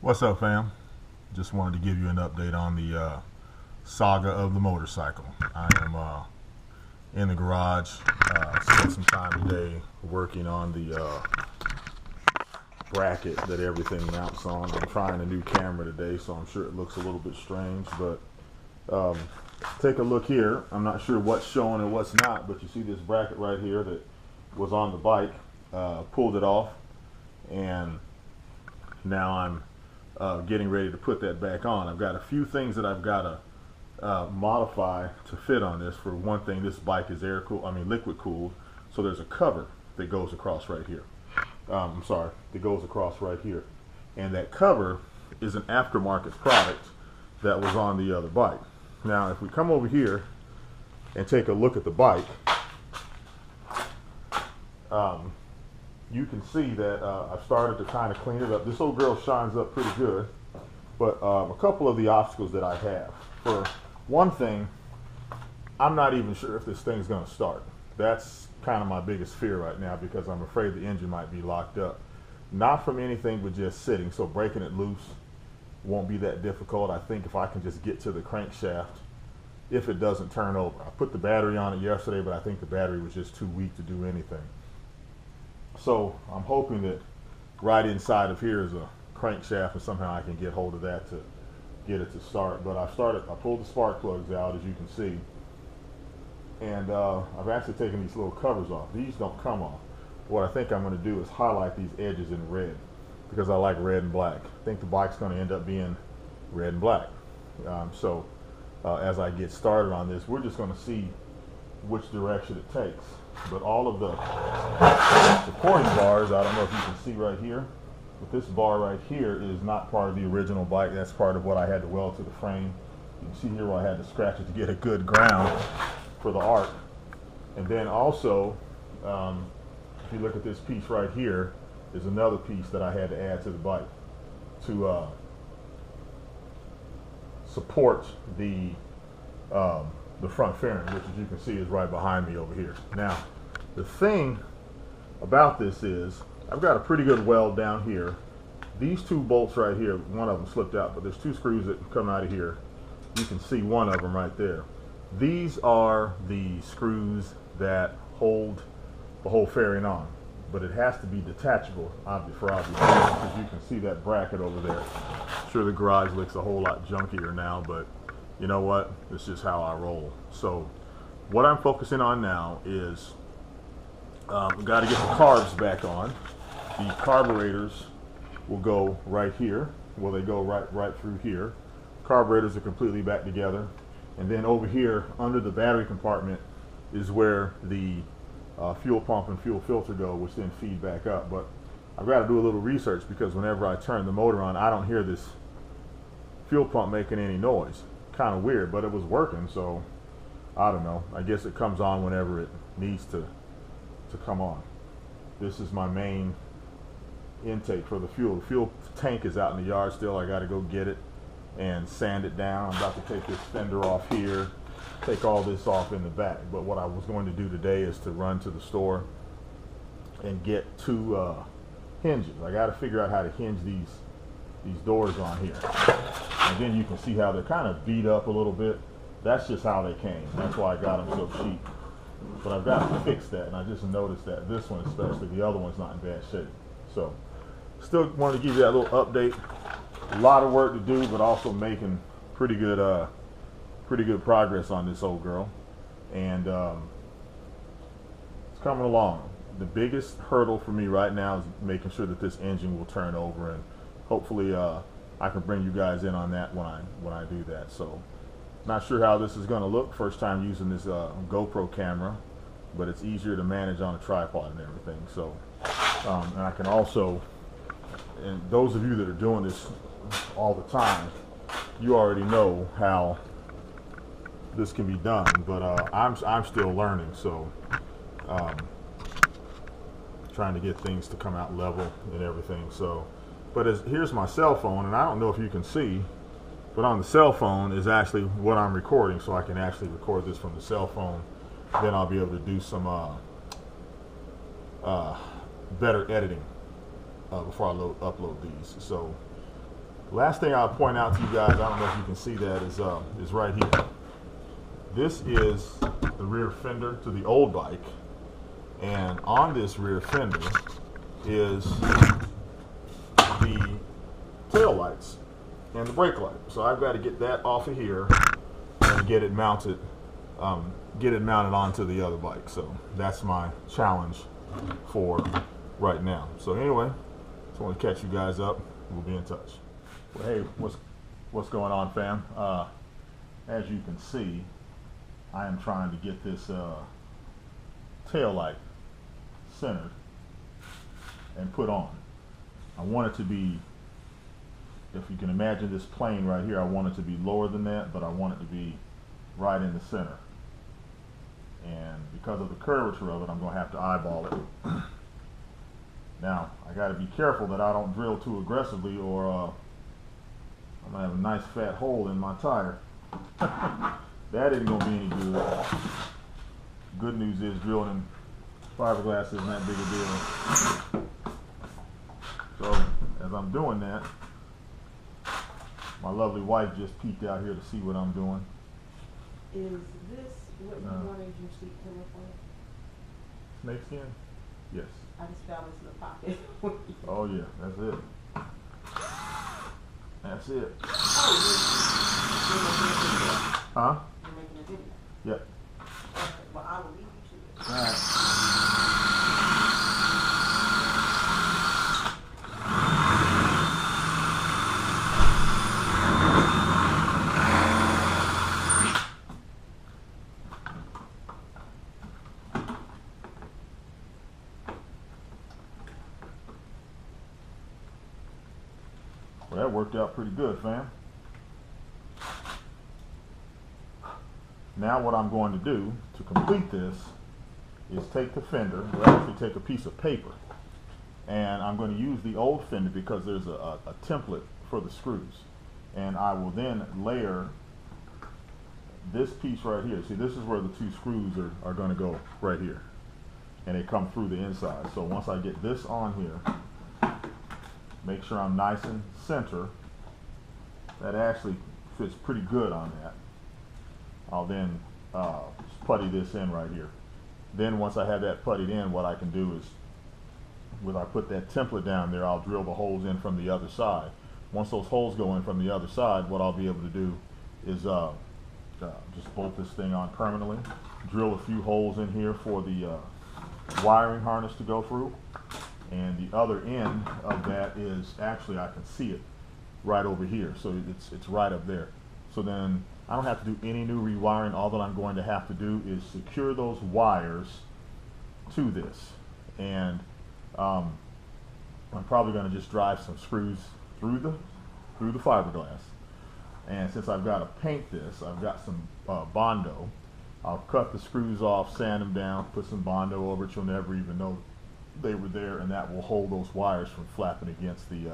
What's up, fam? Just wanted to give you an update on the saga of the motorcycle. I am in the garage. Spent some time today working on the bracket that everything mounts on. I'm trying a new camera today, so I'm sure it looks a little bit strange, but take a look here. I'm not sure what's showing and what's not, but you see this bracket right here that was on the bike. Pulled it off, and now I'm getting ready to put that back on. I've got a few things that I've got to modify to fit on this. For one thing, this bike is liquid cooled, so there's a cover that goes across right here. That goes across right here, and that cover is an aftermarket product that was on the other bike. Now, if we come over here and take a look at the bike, you can see that I've started to kind of clean it up. This old girl shines up pretty good, but a couple of the obstacles that I have. For one thing, I'm not even sure if this thing's going to start. That's kind of my biggest fear right now, because I'm afraid the engine might be locked up. Not from anything but just sitting, so breaking it loose won't be that difficult. I think if I can just get to the crankshaft, if it doesn't turn over. I put the battery on it yesterday, but I think the battery was just too weak to do anything. So I'm hoping that right inside of here is a crankshaft, and somehow I can get hold of that to get it to start. But I pulled the spark plugs out, as you can see, and I've actually taken these little covers off. These don't come off. What I think I'm going to do is highlight these edges in red, because I like red and black. I think the bike's going to end up being red and black. As I get started on this, we're just going to see which direction it takes. But all of the supporting bars, I don't know if you can see right here, but this bar right here is not part of the original bike. That's part of what I had to weld to the frame. You can see here where I had to scratch it to get a good ground for the arc. And then also, if you look at this piece right here, is another piece that I had to add to the bike to support the front fairing, which, as you can see, is right behind me over here. Now, the thing about this is I've got a pretty good weld down here. These two bolts right here, one of them slipped out, but there's two screws that come out of here. You can see one of them right there. These are the screws that hold the whole fairing on, but it has to be detachable for obvious reasons, because you can see that bracket over there. I'm sure the garage looks a whole lot junkier now, but you know what? It's just how I roll. So what I'm focusing on now is we've got to get the carbs back on. The carburetors will go right here. Well, they go right through here. Carburetors are completely back together. And then over here under the battery compartment is where the fuel pump and fuel filter go, which then feed back up. But I've got to do a little research, because whenever I turn the motor on, I don't hear this fuel pump making any noise. Kind of weird, but it was working, so I don't know. I guess it comes on whenever it needs to come on. This is my main intake for the fuel. The fuel tank is out in the yard still. I got to go get it and sand it down. I'm about to take this fender off here, take all this off in the back. But what I was going to do today is to run to the store and get two hinges. I got to figure out how to hinge these doors on here. And then you can see how they're kind of beat up a little bit. That's just how they came. That's why I got them so cheap. But I've got to fix that, and I just noticed that this one especially, the other one's not in bad shape. So still wanted to give you that little update. A lot of work to do, but also making pretty good progress on this old girl. And it's coming along. The biggest hurdle for me right now is making sure that this engine will turn over, and hopefully I can bring you guys in on that when I do that. So not sure how this is going to look. First time using this GoPro camera, but it's easier to manage on a tripod and everything. So and I can also, and those of you that are doing this all the time, you already know how this can be done. But I'm still learning, so trying to get things to come out level and everything. So. But here's my cell phone, and I don't know if you can see, but on the cell phone is actually what I'm recording, so I can actually record this from the cell phone. Then I'll be able to do some better editing before I upload these. So Last thing I'll point out to you guys, I don't know if you can see that, is right here. This is the rear fender to the old bike, and on this rear fender is the tail lights and the brake light. So I've got to get that off of here and get it mounted onto the other bike. So that's my challenge for right now. So anyway, just want to catch you guys up. We'll be in touch. Well, hey, what's going on, fam? As you can see, I am trying to get this tail light centered and put on. I want it to be, if you can imagine this plane right here, I want it to be lower than that, but I want it to be right in the center. And because of the curvature of it, I'm going to have to eyeball it. Now, I got to be careful that I don't drill too aggressively, or I'm going to have a nice fat hole in my tire. That isn't going to be any good. Good news is drilling in fiberglass isn't that big a deal. So, as I'm doing that, my lovely wife just peeked out here to see what I'm doing. Is this what you wanted your seat cover for? Snakeskin? Yes. I just found this in the pocket. Oh yeah, that's it. That's it. Huh? You're making a video. Yep. Okay, well, I will leave you to it. All right. Well, that worked out pretty good, fam. Now what I'm going to do to complete this is take the fender, or actually take a piece of paper, and I'm going to use the old fender because there's a template for the screws, and I will then layer this piece right here. See, this is where the two screws are going to go right here, and they come through the inside. So once I get this on here, make sure I'm nice and center. That actually fits pretty good on that. I'll then just putty this in right here. Then once I have that puttied in, what I can do is, when I put that template down there, I'll drill the holes in from the other side. Once those holes go in from the other side, what I'll be able to do is just bolt this thing on permanently, drill a few holes in here for the wiring harness to go through, and the other end of that is, actually I can see it right over here, so it's right up there. So then I don't have to do any new rewiring. All that I'm going to have to do is secure those wires to this, and I'm probably going to just drive some screws through the fiberglass. And since I've got to paint this, I've got some Bondo. I'll cut the screws off, sand them down, put some Bondo over it. You'll never even know they were there, and that will hold those wires from flapping against the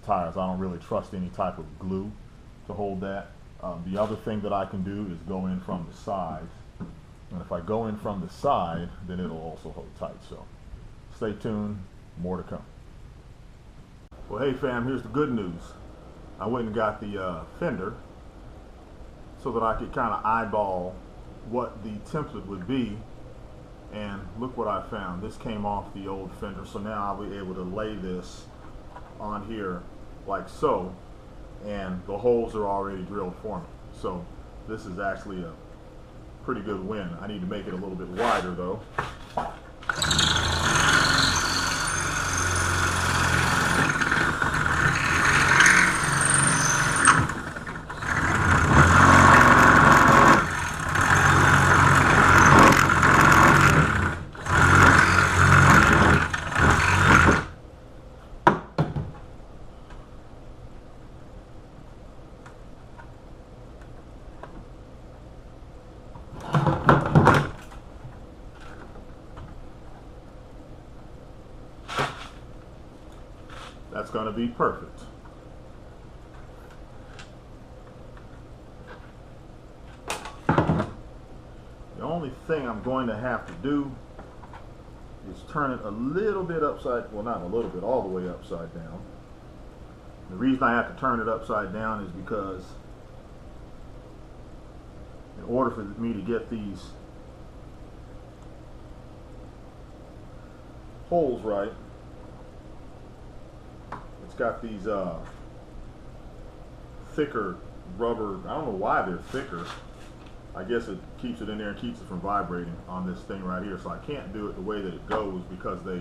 tires. I don't really trust any type of glue to hold that. The other thing that I can do is go in from the side, and if I go in from the side, then it'll also hold tight. So stay tuned, more to come. Well, hey fam, here's the good news. I went and got the fender so that I could kind of eyeball what the template would be, and look what I found. This came off the old fender, so now I'll be able to lay this on here like so, and the holes are already drilled for me. So this is actually a pretty good win. I need to make it a little bit wider though. That's going to be perfect. The only thing I'm going to have to do is turn it a little bit upside, well not a little bit, all the way upside down. The reason I have to turn it upside down is because in order for me to get these holes right, it's got these thicker rubber. I don't know why they're thicker. I guess it keeps it in there and keeps it from vibrating on this thing right here. So I can't do it the way that it goes because they,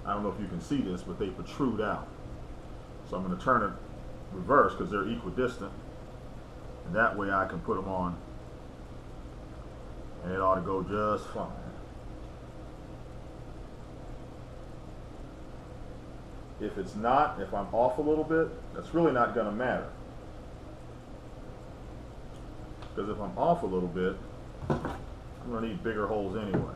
I don't know if you can see this, but they protrude out. So I'm going to turn it reverse because they're equidistant, and that way I can put them on and it ought to go just fine. If it's not, if I'm off a little bit, that's really not going to matter. Because if I'm off a little bit, I'm going to need bigger holes anyway.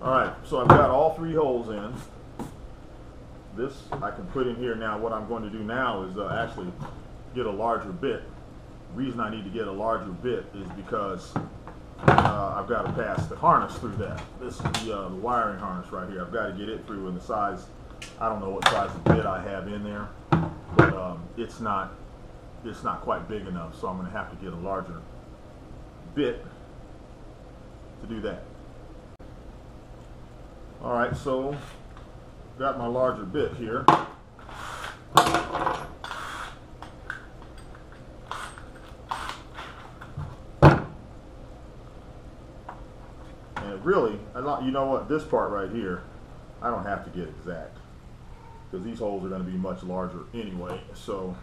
Alright, so I've got all 3 holes in. This I can put in here now. What I'm going to do now is actually get a larger bit. The reason I need to get a larger bit is because I've got to pass the harness through that. This is the wiring harness right here. I've got to get it through in the size, I don't know what size of bit I have in there, but it's not quite big enough, so I'm going to have to get a larger bit to do that. Alright, so got my larger bit here. And really, you know what, this part right here, I don't have to get exact because these holes are going to be much larger anyway, so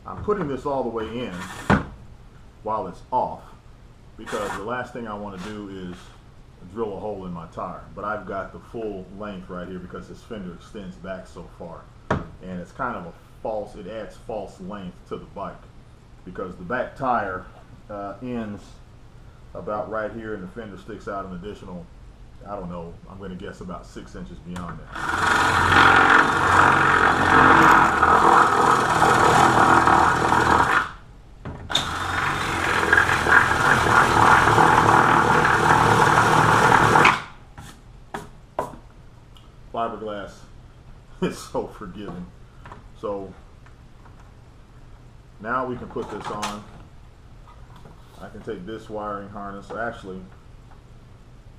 I'm putting this all the way in while it's off because the last thing I want to do is drill a hole in my tire. But I've got the full length right here because this fender extends back so far. And it's kind of a false, it adds false length to the bike because the back tire ends about right here and the fender sticks out an additional, I don't know, I'm going to guess about 6 inches beyond that. Fiberglass is so forgiving. So now we can put this on. I can take this wiring harness actually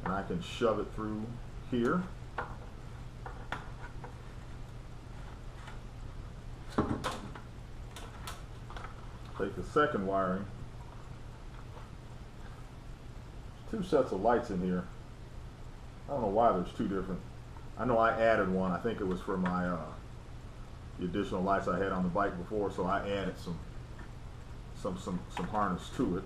and I can shove it through here. Take the second wiring. 2 sets of lights in here. I don't know why there's 2 different. I know I added one. I think it was for my the additional lights I had on the bike before, so I added some harness to it.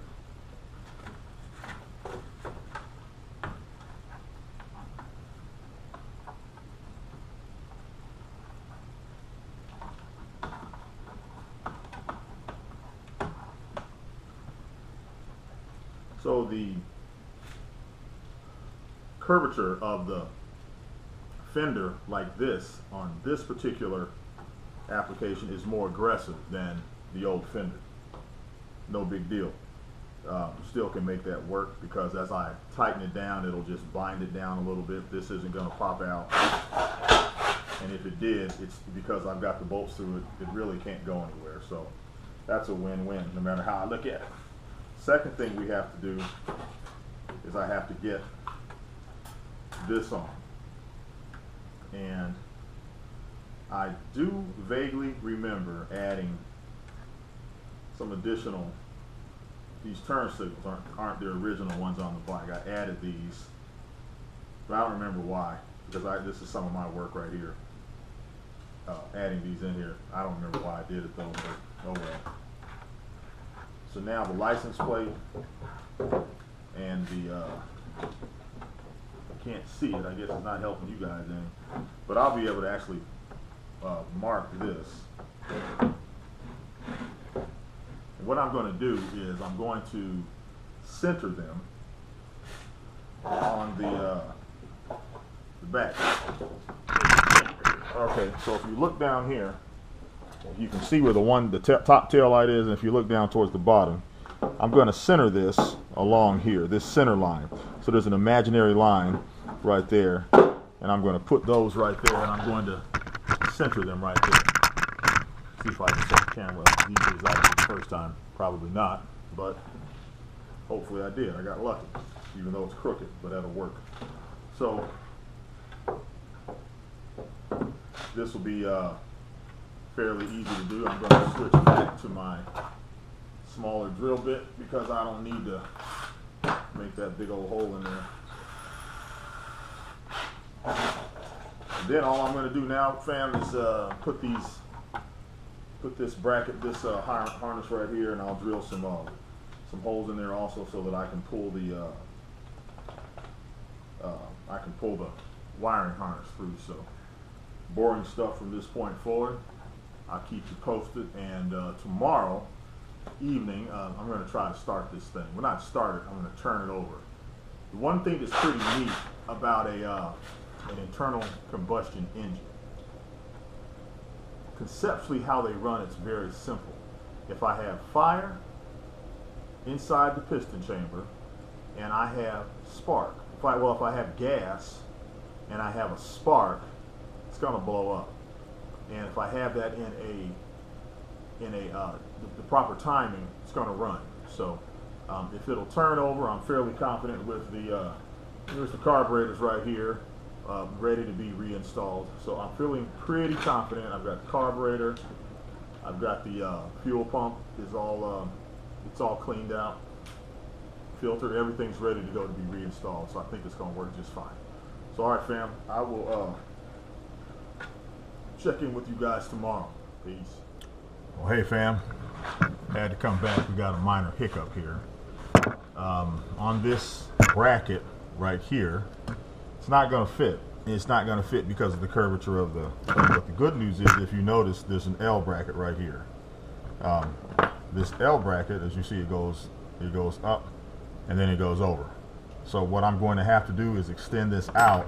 So the curvature of the fender like this on this particular application is more aggressive than the old fender. No big deal. Still can make that work because as I tighten it down, it'll just bind it down a little bit. This isn't going to pop out. And if it did, it's because I've got the bolts through it, it really can't go anywhere. So that's a win-win no matter how I look at it. Second thing we have to do is I have to get this on. And I do vaguely remember adding some additional these turn signals aren't the original ones on the bike. I added these, but I don't remember why, because this is some of my work right here. Adding these in here. I don't remember why I did it though, but oh well. So now the license plate and the I can't see it. I guess it's not helping you guys any, but I'll be able to actually mark this. And what I'm going to do is I'm going to center them on the back. Okay, so if you look down here, you can see where the top tail light is, and if you look down towards the bottom, I'm going to center this along here, this center line. So there's an imaginary line right there, and I'm going to put those right there, and I'm going to center them right there. See if I can set the camera up as easy as I did the first time. Probably not, but hopefully I did. I got lucky, even though it's crooked, but that'll work. So this will be fairly easy to do. I'm going to switch back to my smaller drill bit because I don't need to make that big old hole in there. And then all I'm going to do now, fam, is put this bracket, this harness right here, and I'll drill some holes in there also so that I can pull the wiring harness through. So boring stuff from this point forward. I'll keep you posted, and tomorrow evening I'm going to try to start this thing. Well, not start it, I'm going to turn it over. The one thing that's pretty neat about an internal combustion engine, conceptually how they run, it's very simple. If I have fire inside the piston chamber and I have spark, if I have gas and I have a spark, it's going to blow up. And if I have that in the proper timing, it's going to run. So if it'll turn over, I'm fairly confident with here's the carburetors right here, ready to be reinstalled. So I'm feeling pretty confident. I've got the carburetor, I've got the fuel pump is all it's all cleaned out, filter, everything's ready to go to be reinstalled. So I think it's going to work just fine. So all right, fam, I will check in with you guys tomorrow. Peace. Well, hey fam, had to come back. We got a minor hiccup here. On this bracket right here, it's not going to fit. It's not going to fit because of the curvature of the thing. But the good news is, if you notice, there's an L bracket right here. This L bracket, as you see, it goes up and then it goes over. So what I'm going to have to do is extend this out,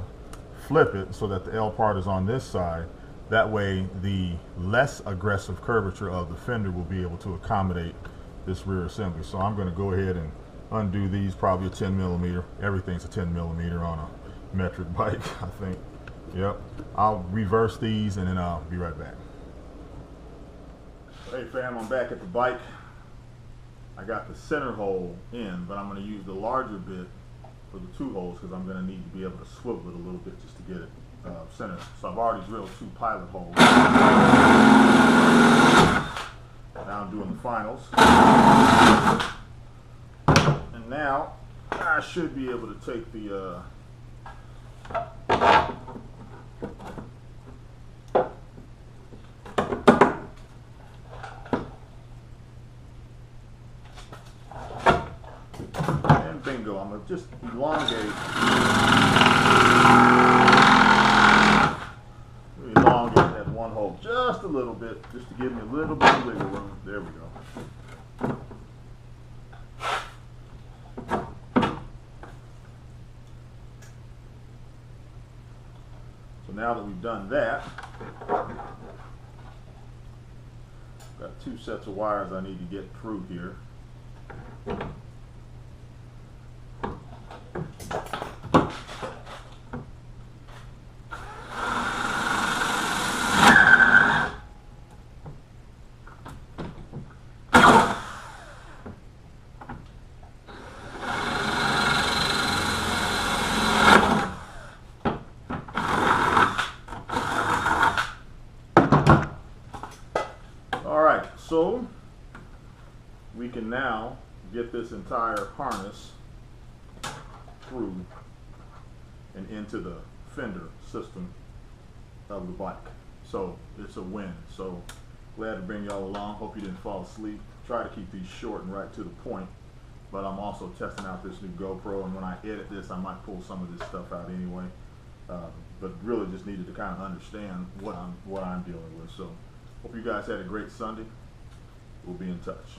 flip it so that the L part is on this side. That way the less aggressive curvature of the fender will be able to accommodate this rear assembly. So I'm going to go ahead and undo these, probably a 10 millimeter. Everything's a 10 millimeter on a metric bike, I think. Yep. I'll reverse these and then I'll be right back. Hey fam, I'm back at the bike. I got the center hole in, but I'm going to use the larger bit for the two holes because I'm going to need to be able to swivel it a little bit just to get it centered. So I've already drilled 2 pilot holes. Now I'm doing the finals. And now I should be able to take the and bingo, I'm going to just elongate that one hole just a little bit, just to give me a little bit of wiggle room. There we go. So now that we've done that, got 2 sets of wires I need to get through here. So we can now get this entire harness through and into the Fender system of the bike. So it's a win. So glad to bring y'all along. Hope you didn't fall asleep. Try to keep these short and right to the point, but I'm also testing out this new GoPro, and when I edit this I might pull some of this stuff out anyway, but really just needed to kind of understand what I'm dealing with. So hope you guys had a great Sunday. We'll be in touch.